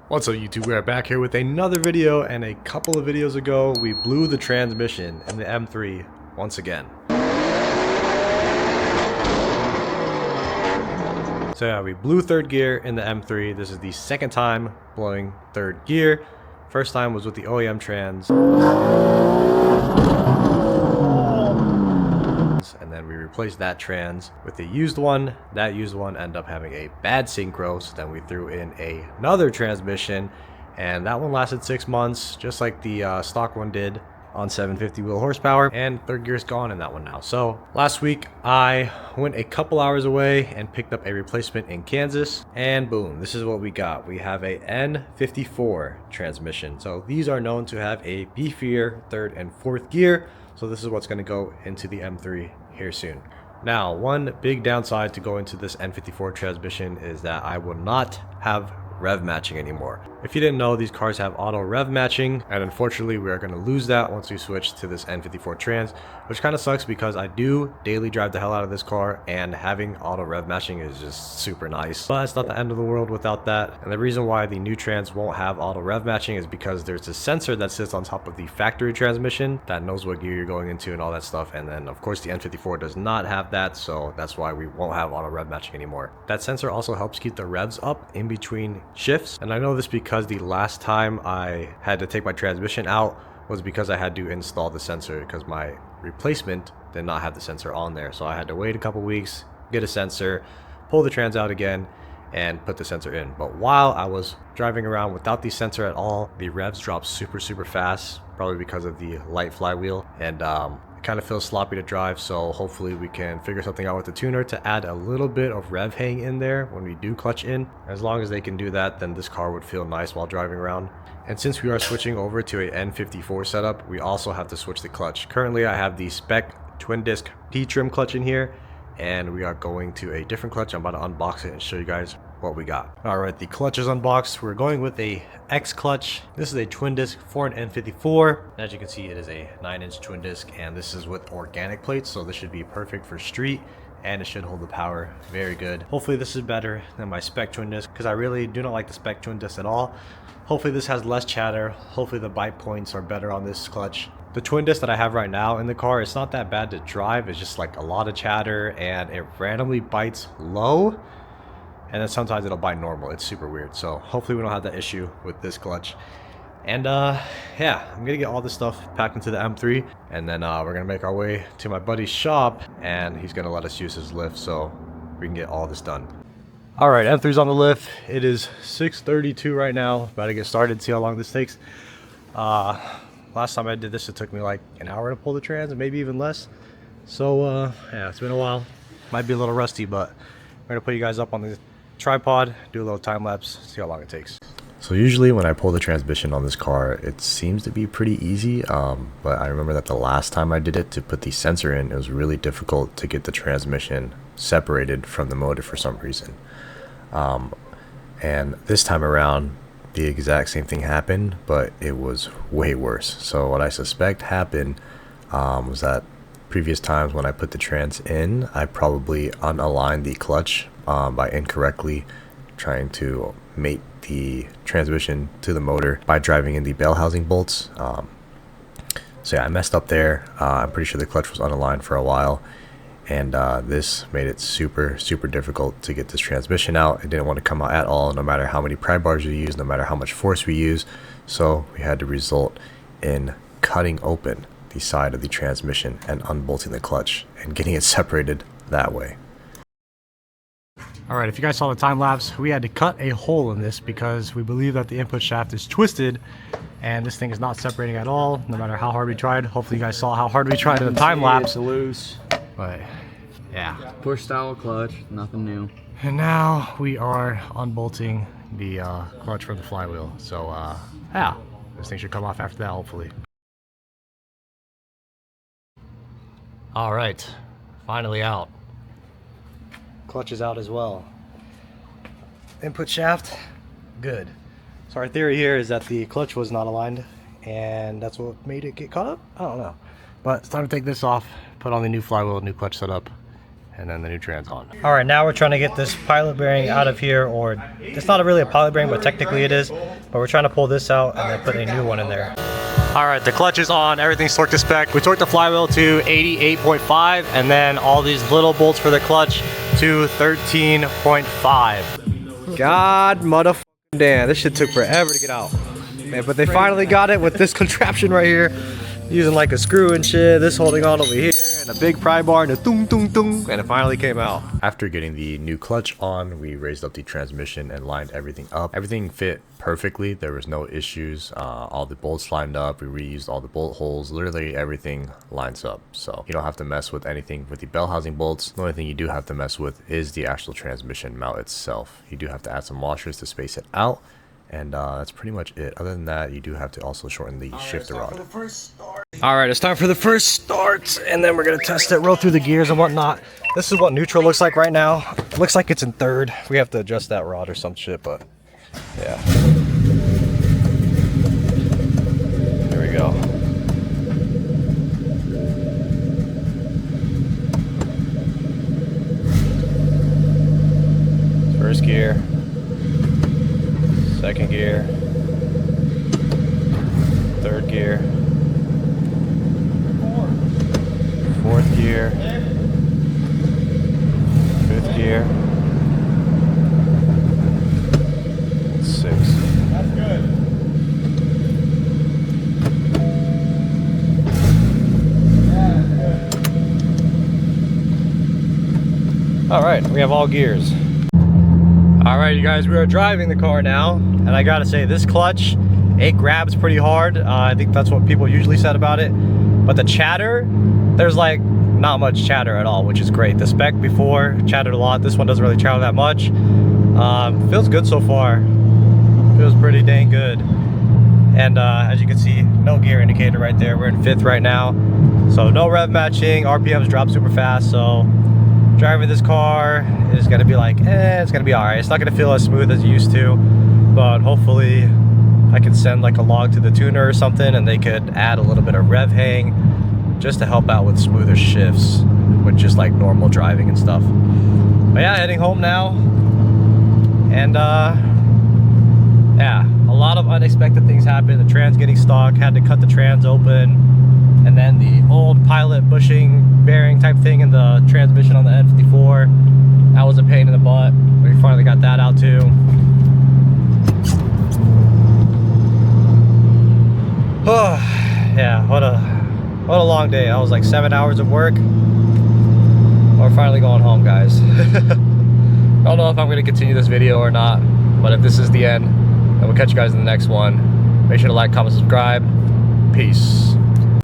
What's up YouTube, we are back here with another video, and a couple of videos ago we blew the transmission in the M3 once again. So yeah, we blew third gear in the M3. This is the second time blowing third gear. First time was with the OEM trans. And then we replaced that trans with a used one. That used one ended up having a bad synchro, so then we threw in another transmission, and that one lasted 6 months, just like the stock one did on 750 wheel horsepower, and third gear's gone in that one now. So last week I went a couple hours away and picked up a replacement in Kansas, and boom, this is what we got. We have a N54 transmission. So these are known to have a beefier third and fourth gear, so this is what's going to go into the M3 here soon. Now, one big downside to go into this N54 transmission is that I will not have rev matching anymore. If you didn't know, these cars have auto rev matching, and unfortunately we are going to lose that once we switch to this N54 trans, which kind of sucks because I do daily drive the hell out of this car, and having auto rev matching is just super nice. But it's not the end of the world without that. And the reason why the new trans won't have auto rev matching is because there's a sensor that sits on top of the factory transmission that knows what gear you're going into and all that stuff, and then of course the N54 does not have that, so that's why we won't have auto rev matching anymore. That sensor also helps keep the revs up in between shifts, and I know this because the last time I had to take my transmission out was because I had to install the sensor, because my replacement did not have the sensor on there. So I had to wait a couple weeks, get a sensor, pull the trans out again, and put the sensor in. But while I was driving around without the sensor at all, the revs dropped super fast, probably because of the light flywheel, and it kind of feels sloppy to drive. So hopefully we can figure something out with the tuner to add a little bit of rev hang in there when we do clutch in. As long as they can do that, then this car would feel nice while driving around. And since we are switching over to a N54 setup, we also have to switch the clutch. Currently I have the spec twin disc P-trim clutch in here, and we are going to a different clutch. I'm about to unbox it and show you guys what we got. Alright, the clutch is unboxed. We're going with a X clutch. This is a twin disc for an N54. As you can see, it is a 9-inch twin disc, and this is with organic plates, so this should be perfect for street, and it should hold the power very good. Hopefully this is better than my spec twin disc, because I really do not like the spec twin disc at all. Hopefully this has less chatter. Hopefully the bite points are better on this clutch. The twin disc that I have right now in the car, it's not that bad to drive. It's just like a lot of chatter, and it randomly bites low, and then sometimes it'll bite normal. It's super weird. So hopefully we don't have that issue with this clutch. And yeah, I'm gonna get all this stuff packed into the M3, and then we're gonna make our way to my buddy's shop, and he's gonna let us use his lift so we can get all this done. All right, M3's on the lift. It is 6:32 right now. About to get started, see how long this takes. Last time I did this, it took me like an hour to pull the trans, and maybe even less. So yeah, it's been a while. Might be a little rusty, but we're gonna put you guys up on the tripod, do a little time lapse, see how long it takes. So usually when I pull the transmission on this car, it seems to be pretty easy, but I remember that the last time I did it to put the sensor in, it was really difficult to get the transmission separated from the motor for some reason. And this time around, the exact same thing happened, but it was way worse. So what I suspect happened was that previous times when I put the trans in, I probably unaligned the clutch by incorrectly trying to mate the transmission to the motor by driving in the bell housing bolts. So yeah, I messed up there. I'm pretty sure the clutch was unaligned for a while, and this made it super difficult to get this transmission out. It didn't want to come out at all, no matter how many pry bars we use, no matter how much force we use. So we had to result in cutting open the side of the transmission and unbolting the clutch and getting it separated that way. Alright, if you guys saw the time lapse, we had to cut a hole in this because we believe that the input shaft is twisted and this thing is not separating at all, no matter how hard we tried. Hopefully you guys saw how hard we tried in the time lapse. It's loose. But yeah. Push style clutch, nothing new. And now we are unbolting the clutch from the flywheel. So yeah, this thing should come off after that, hopefully. Alright, finally out. Clutch is out as well. Input shaft, good. So our theory here is that the clutch was not aligned, and that's what made it get caught up? I don't know. But it's time to take this off, put on the new flywheel, new clutch setup, and then the new tran's on. All right, now we're trying to get this pilot bearing out of here, or it's not really a pilot bearing, but technically it is. But we're trying to pull this out and then put a new one in there. All right, the clutch is on, everything's torqued to spec. We torqued the flywheel to 88.5, and then all these little bolts for the clutch to 13.5. God motherfucking damn, this shit took forever to get out. Man, but they finally got it with this contraption right here. Using like a screw and shit, this holding on over here, and a big pry bar, and a tung tung tung, and it finally came out. After getting the new clutch on, we raised up the transmission and lined everything up. Everything fit perfectly, there was no issues. All the bolts lined up, we reused all the bolt holes, literally everything lines up. So you don't have to mess with anything with the bell housing bolts. The only thing you do have to mess with is the actual transmission mount itself. You do have to add some washers to space it out. And that's pretty much it. Other than that, you do have to also shorten the shifter rod. Alright, it's time for the first start, and then we're gonna test it, roll through the gears and whatnot. This is what neutral looks like right now. It looks like it's in third. We have to adjust that rod or some shit, but yeah. Here we go. First gear. Second gear, third gear, fourth gear, fifth gear, sixth. That's good. All right, we have all gears. All right, you guys, we are driving the car now, and I gotta say, this clutch, it grabs pretty hard. I think that's what people usually said about it. But the chatter, there's like not much chatter at all, which is great. The spec before chattered a lot. This one doesn't really chatter that much. Feels good so far. Feels pretty dang good. And as you can see, no gear indicator right there. We're in fifth right now. So no rev matching, RPMs drop super fast, so driving this car is gonna be like, it's gonna be all right. It's not gonna feel as smooth as it used to, but hopefully I can send like a log to the tuner or something, and they could add a little bit of rev hang just to help out with smoother shifts with just like normal driving and stuff. But yeah, heading home now, and yeah, a lot of unexpected things happened. The trans getting stuck, had to cut the trans open. And then the old pilot bushing bearing type thing in the transmission on the N54. That was a pain in the butt. We finally got that out too. Oh, yeah, what a long day. I was like 7 hours of work. We're finally going home, guys. I don't know if I'm gonna continue this video or not, but if this is the end, then we'll catch you guys in the next one. Make sure to like, comment, subscribe. Peace.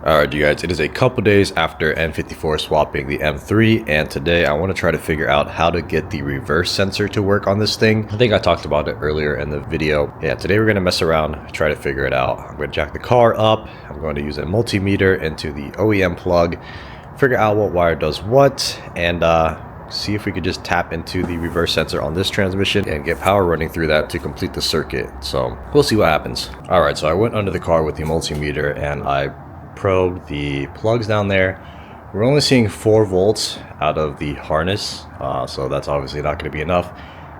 Alright, you guys, it is a couple days after N54 swapping the M3, and today I want to try to figure out how to get the reverse sensor to work on this thing. I think I talked about it earlier in the video. Yeah, today we're going to mess around, try to figure it out. I'm going to jack the car up, I'm going to use a multimeter into the OEM plug, figure out what wire does what, and see if we could just tap into the reverse sensor on this transmission and get power running through that to complete the circuit. So we'll see what happens. Alright, so I went under the car with the multimeter and I probed the plugs down there. We're only seeing 4 volts out of the harness, so that's obviously not going to be enough.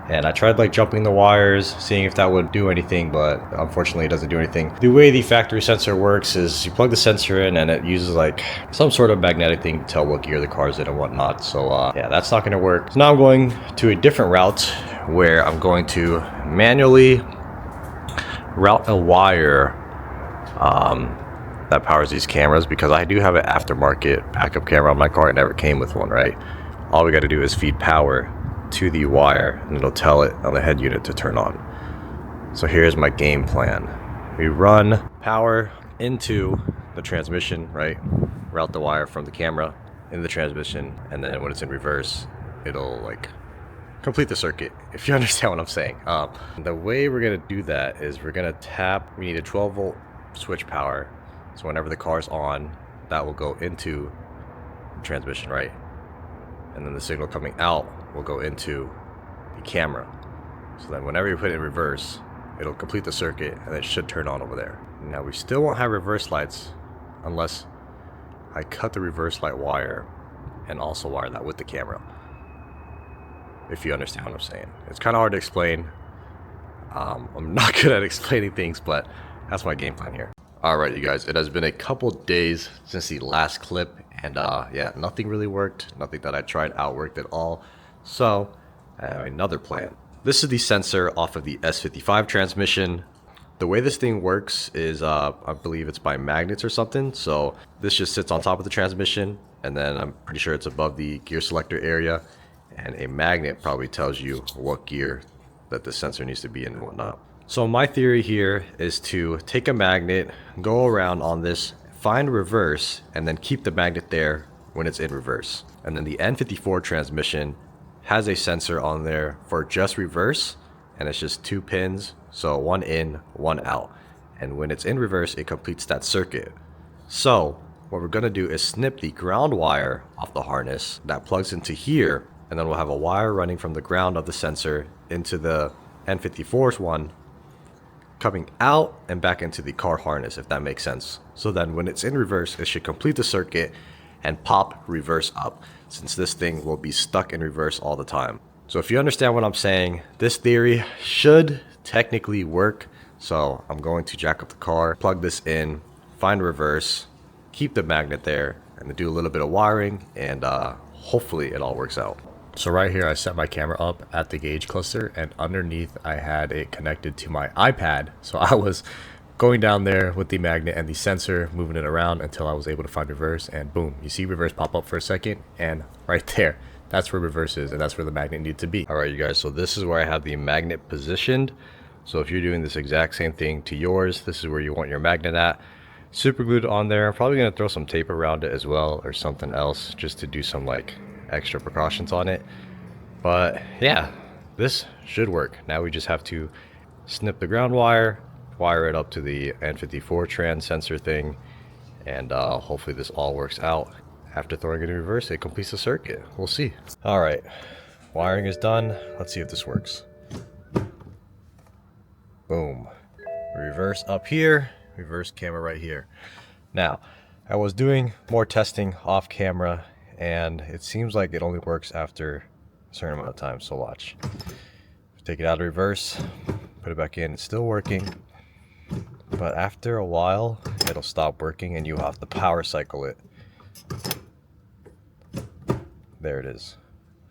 And I tried like jumping the wires, seeing if that would do anything, but unfortunately it doesn't do anything. The way the factory sensor works is you plug the sensor in and it uses like some sort of magnetic thing to tell what gear the car's in and whatnot. So yeah, that's not going to work. So now I'm going to a different route where I'm going to manually route a wire that powers these cameras, because I do have an aftermarket backup camera on my car. It never came with one, right? All we got to do is feed power to the wire and it'll tell it on the head unit to turn on. So here's my game plan. We run power into the transmission, right? Route the wire from the camera in the transmission, and then when it's in reverse, it'll like complete the circuit, if you understand what I'm saying. The way we're gonna do that is we're gonna tap, we need a 12 volt switch power. So whenever the car's on, that will go into the transmission, right? And then the signal coming out will go into the camera. So then whenever you put it in reverse, it'll complete the circuit and it should turn on over there. Now we still won't have reverse lights unless I cut the reverse light wire and also wire that with the camera. if you understand what I'm saying. It's kind of hard to explain. I'm not good at explaining things, but that's my game plan here. Alright you guys, it has been a couple days since the last clip, and yeah, nothing really worked. Nothing that I tried out worked at all. So I have another plan. This is the sensor off of the S55 transmission. The way this thing works is I believe it's by magnets or something. So this just sits on top of the transmission, and then I'm pretty sure it's above the gear selector area, and a magnet probably tells you what gear that the sensor needs to be in and whatnot. So my theory here is to take a magnet, go around on this, find reverse, and then keep the magnet there when it's in reverse. And then the N54 transmission has a sensor on there for just reverse, and it's just 2 pins, so 1 in, 1 out. And when it's in reverse, it completes that circuit. So what we're gonna do is snip the ground wire off the harness that plugs into here, and then we'll have a wire running from the ground of the sensor into the N54's one, coming out and back into the car harness, if that makes sense. So then when it's in reverse, it should complete the circuit and pop reverse up, since this thing will be stuck in reverse all the time. So if you understand what I'm saying, this theory should technically work. So I'm going to jack up the car, plug this in, find reverse, keep the magnet there, and then do a little bit of wiring, and hopefully it all works out. So right here I set my camera up at the gauge cluster, and underneath I had it connected to my iPad. So I was going down there with the magnet and the sensor, moving it around until I was able to find reverse, and boom, you see reverse pop up for a second, and right there, that's where reverse is, and that's where the magnet needs to be. Alright you guys, so this is where I have the magnet positioned. So if you're doing this exact same thing to yours, this is where you want your magnet at. Super glued on there. I'm probably going to throw some tape around it as well, or something else, just to do some like extra precautions on it. But yeah, this should work. Now we just have to snip the ground wire, wire it up to the N54 trans sensor thing, and hopefully this all works out. After throwing it in reverse, it completes the circuit. We'll see. All right, wiring is done. Let's see if this works. Boom. Reverse up here, reverse camera right here. Now, I was doing more testing off camera, and it seems like it only works after a certain amount of time. So watch. Take it out of reverse, put it back in. It's still working, but after a while, it'll stop working, and you have to power cycle it. There it is.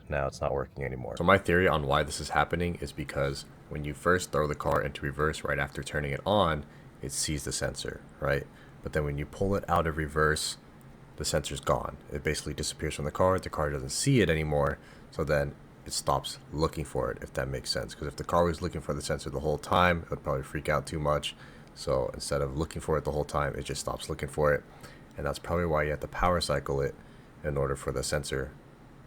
Now it's not working anymore. So my theory on why this is happening is because when you first throw the car into reverse right after turning it on, it sees the sensor, right? But then when you pull it out of reverse, the sensor's gone. It basically disappears from the car doesn't see it anymore, so then it stops looking for it, if that makes sense. Because if the car was looking for the sensor the whole time, it would probably freak out too much. So instead of looking for it the whole time, it just stops looking for it. And that's probably why you have to power cycle it in order for the sensor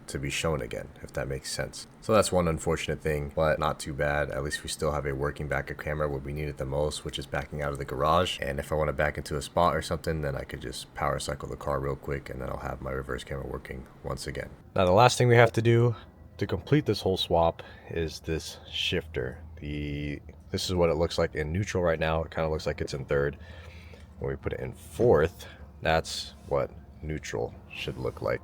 to be shown again, if that makes sense. So that's one unfortunate thing, but not too bad. At least we still have a working backup camera where we need it the most, which is backing out of the garage. And if I want to back into a spot or something, then I could just power cycle the car real quick, and then I'll have my reverse camera working once again. Now the last thing we have to do to complete this whole swap is this shifter. This is what it looks like in neutral right now. It kind of looks like it's in third. When we put it in fourth, that's what neutral should look like,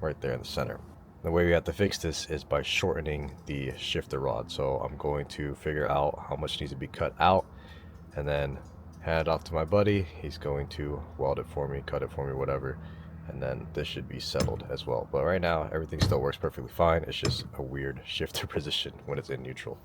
right there in the center. The way we have to fix this is by shortening the shifter rod. So I'm going to figure out how much needs to be cut out, and then hand it off to my buddy. He's going to weld it for me, cut it for me, whatever, and then this should be settled as well. But right now everything still works perfectly fine. It's just a weird shifter position when it's in neutral.